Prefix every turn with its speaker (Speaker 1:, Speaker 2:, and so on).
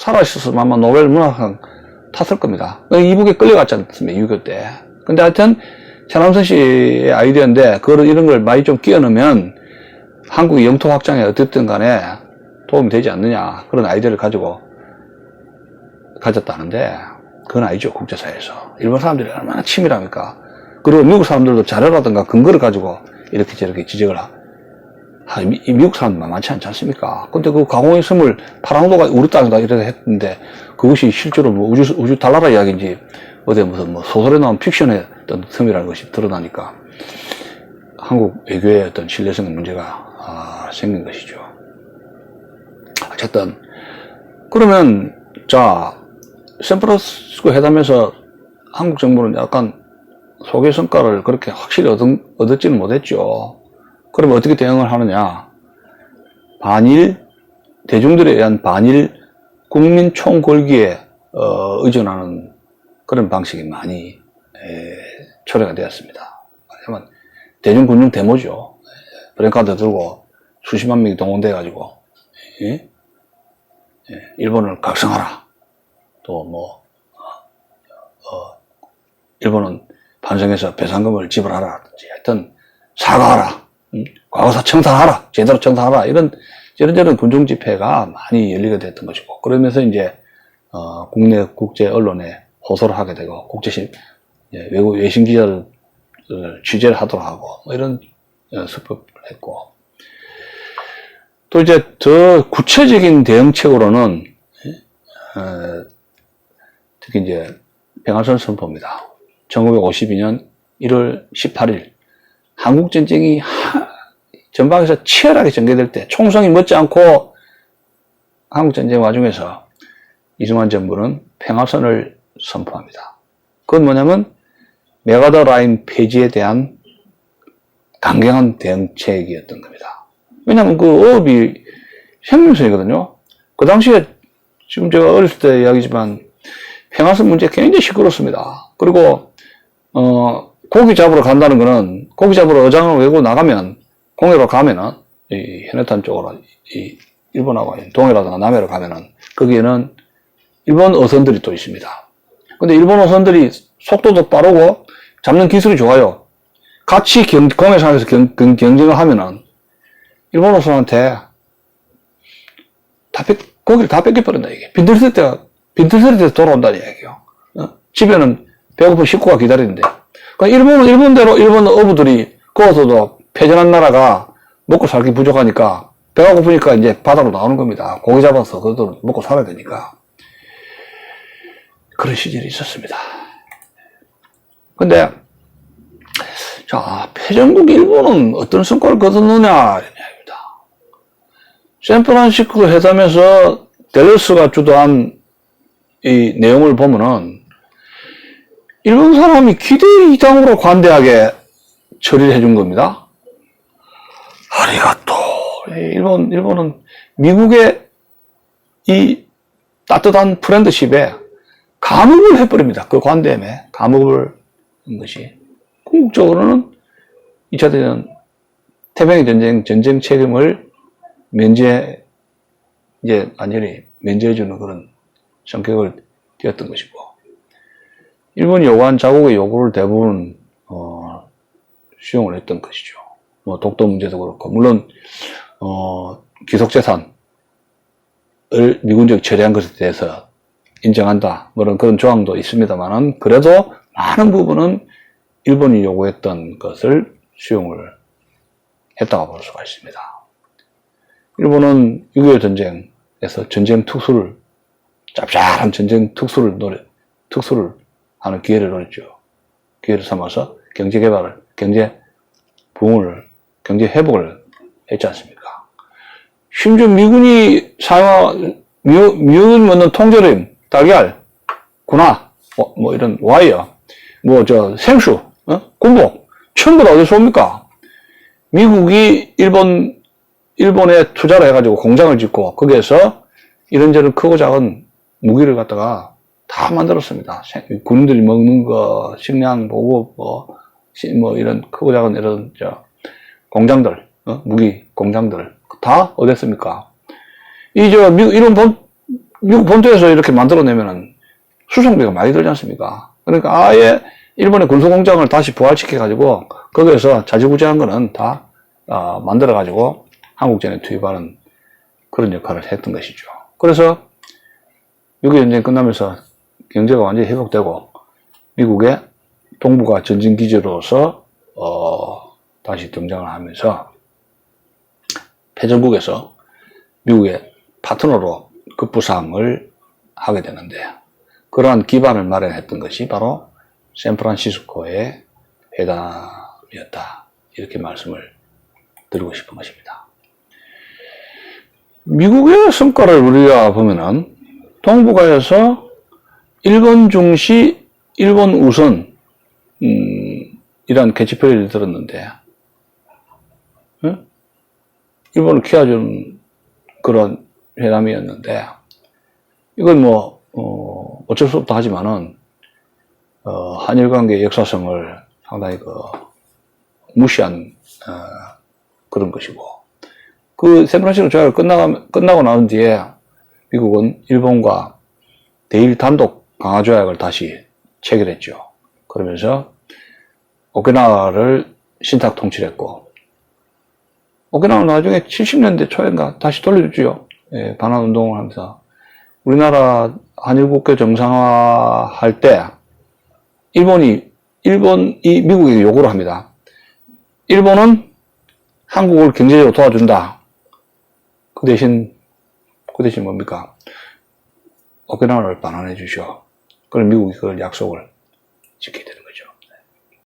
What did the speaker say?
Speaker 1: 살아있었으면 아마 노벨 문학상 탔을 겁니다. 이북에 끌려갔지 않습니까? 6.25 때. 근데 하여튼, 최남선 씨의 아이디어인데, 이런 걸 많이 좀 끼워 넣으면, 한국의 영토 확장에 어쨌든 간에 도움이 되지 않느냐. 그런 아이디어를 가졌다는데, 그건 아니죠, 국제사회에서. 일본 사람들이 얼마나 치밀합니까? 그리고 미국 사람들도 자료라든가 근거를 가지고 이렇게 저렇게 지적을 이 미국 사람들 많지 않지 않습니까? 근데 그 가공의 섬을 파랑도가 우리 땅이다 이렇게 했는데, 그것이 실제로 뭐 우주 달나라 이야기인지, 어디 무슨 뭐 소설에 나온 픽션의 어떤 섬이라는 것이 드러나니까, 한국 외교의 어떤 신뢰성 문제가 생긴 것이죠. 어쨌든, 그러면, 자, 샌프란시스코 회담에서 한국 정부는 약간 소개 성과를 그렇게 확실히 얻었지는 못했죠. 그러면 어떻게 대응을 하느냐? 대중들에 의한 반일 국민 총궐기에 의존하는 그런 방식이 많이 초래가 되었습니다. 왜냐면 대중군중 데모죠. 브랜카드 들고 수십만 명이 동원돼가지고 일본을 각성하라. 또 일본은 반성해서 배상금을 지불하라든지 하여튼 사과하라. 과거사 청산하라. 제대로 청산하라. 이런 군중 집회가 많이 열리게 됐던 것이고, 그러면서 이제 국내 국제 언론에 호소를 하게 되고, 외국 외신 기자를 취재를 하도록 하고, 이런 수법을 했고, 또 이제 더 구체적인 대응책으로는 특히 이제 평화선 선포입니다. 1952년 1월 18일 한국전쟁이 전방에서 치열하게 전개될 때 총성이 못지않고 한국전쟁 와중에서 이승만 정부는 평화선을 선포합니다. 그건 뭐냐면 메가더 라인 폐지에 대한 강경한 대응책이었던 겁니다. 왜냐하면 그 어업이 생명선이거든요. 그 당시에 지금 제가 어렸을 때 이야기지만 평화선 문제 굉장히 시끄럽습니다. 그리고 고기 잡으러 간다는 거는 고기 잡으러 어장을 외고 나가면 공해로 가면은 이 해내탄 쪽으로 이 일본하고 동해라든가 남해로 가면은 거기에는 일본 어선들이 또 있습니다. 근데 일본 어선들이 속도도 빠르고 잡는 기술이 좋아요. 같이 공해상에서 경쟁을 하면은 일본 어선한테 고기를 다 뺏겨버린다 이게. 빈털쓸 때 돌아온다는 얘기예요. 집에는 배고픈 식구가 기다리는데. 그러니까 일본대로 일본 어부들이 거기서도 패전한 나라가 먹고 살기 부족하니까 배가 고프니까 이제 바다로 나오는 겁니다. 고기 잡아서 그것도 먹고 살아야 되니까. 그런 시절이 있었습니다. 근데 자, 패전국 일본은 어떤 성과를 거뒀느냐 이런 이야기입니다. 샌프란시스코 회담에서 델러스가 주도한 이 내용을 보면은 일본 사람이 기대 이상으로 관대하게 처리를 해준 겁니다. 아리가또. 일본은 미국의 이 따뜻한 프렌드십에 감옥을 해버립니다. 그 관대함에 감옥을 한 것이. 궁극적으로는 2차 대전 태평양 전쟁 책임을 완전히 면제해주는 그런 성격을 띄었던 것이고, 일본이 요구한 자국의 요구를 대부분 수용을 했던 것이죠. 뭐 독도 문제도 그렇고, 물론 기속재산을 미군적 처리한 것에 대해서 인정한다, 그런 조항도 있습니다만은, 그래도 많은 부분은 일본이 요구했던 것을 수용을 했다고 볼 수가 있습니다. 일본은 6.25 전쟁에서 전쟁 특수를, 짭짤한 전쟁 특수를 하는 기회를 노렸죠. 기회를 삼아서 경제 회복을 했지 않습니까? 심지어 미군이 미국이 먹는 통조림, 달걀, 군화, 이런 와이어, 생수, 군복, 전부 다 어디서 옵니까? 미국이 일본에 투자를 해가지고 공장을 짓고, 거기에서 이런저런 크고 작은 무기를 갖다가 다 만들었습니다. 군인들이 먹는 거, 식량, 보급, 이런 크고 작은 이런, 공장들, 무기 공장들, 다 어딨습니까? 일본 미국 본토에서 이렇게 만들어내면은 수송비가 많이 들지 않습니까? 그러니까 아예 일본의 군수공장을 다시 부활시켜가지고 거기에서 자지구지한 거는 다 만들어가지고 한국전에 투입하는 그런 역할을 했던 것이죠. 그래서 6.25 전쟁이 끝나면서 경제가 완전히 회복되고 미국의 동부가 전진기지로서 다시 등장을 하면서 패전국에서 미국의 파트너로 급부상을 하게 되는데 그러한 기반을 마련했던 것이 바로 샌프란시스코의 회담이었다. 이렇게 말씀을 드리고 싶은 것입니다. 미국의 성과를 우리가 보면은 동북아에서 일본 중시, 일본 우선 이란 캐치프레이즈를 들었는데 일본을 키워주는 그런 회담이었는데 이건 뭐 어쩔 수 없다 하지만은 한일 관계의 역사성을 상당히 무시한 그런 것이고 그 샌프란시스코 조약을 끝나고 나온 뒤에 미국은 일본과 대일 단독 강화 조약을 다시 체결했죠. 그러면서 오키나와를 신탁 통치했고 오키나와는 나중에 70년대 초인가 다시 돌려줬죠. 예, 반환운동을 하면서 우리나라 한일국교 정상화할 때 일본이 미국에게 요구를 합니다. 일본은 한국을 경제적으로 도와준다. 그 대신 뭡니까? 오키나와를 반환해 주시오. 그럼 미국이 그걸 약속을 지키게 되는